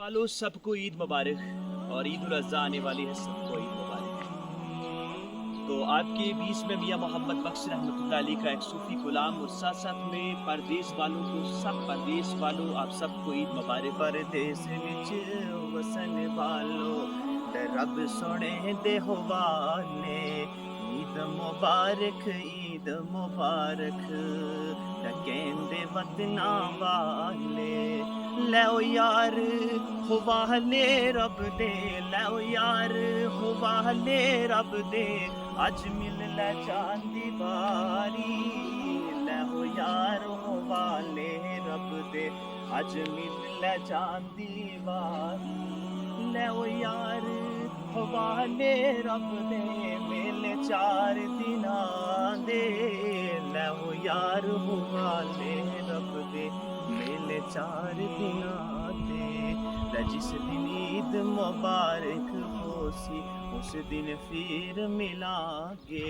वालों सबको ईद मुबारक। और ईद उल अज़हा आने वाली है, सबको ईद मुबारक। तो आपके बीच में मियाँ मोहम्मद बख्श रहमतुल्लाह अलैह का एक सूफी गुलाम और साथ साथ में परदेस वालों को, सब परदेस वालों आप सबको ईद मुबारक। परदेस विच वसन वालों ते रब सोने दे हवाले, ईद मुबारक ईद मुबारक ते कहंदे वतना वाले। लैओ यार हवाले रब दे, लैओ यार हवाले रब दे, अज मिल लै चांदी बारी। लैओ यार हवाले रब दे, अज मिल लै चांदी बारी। लैओ यार हवाले रब दे, मेले 4 दिनां दे। लैओ यार हवाले रब दे, मेले 4 दिनां दे। ते जिस दिन ईद मुबारक होसी, उस दिन फिर मिलांगे।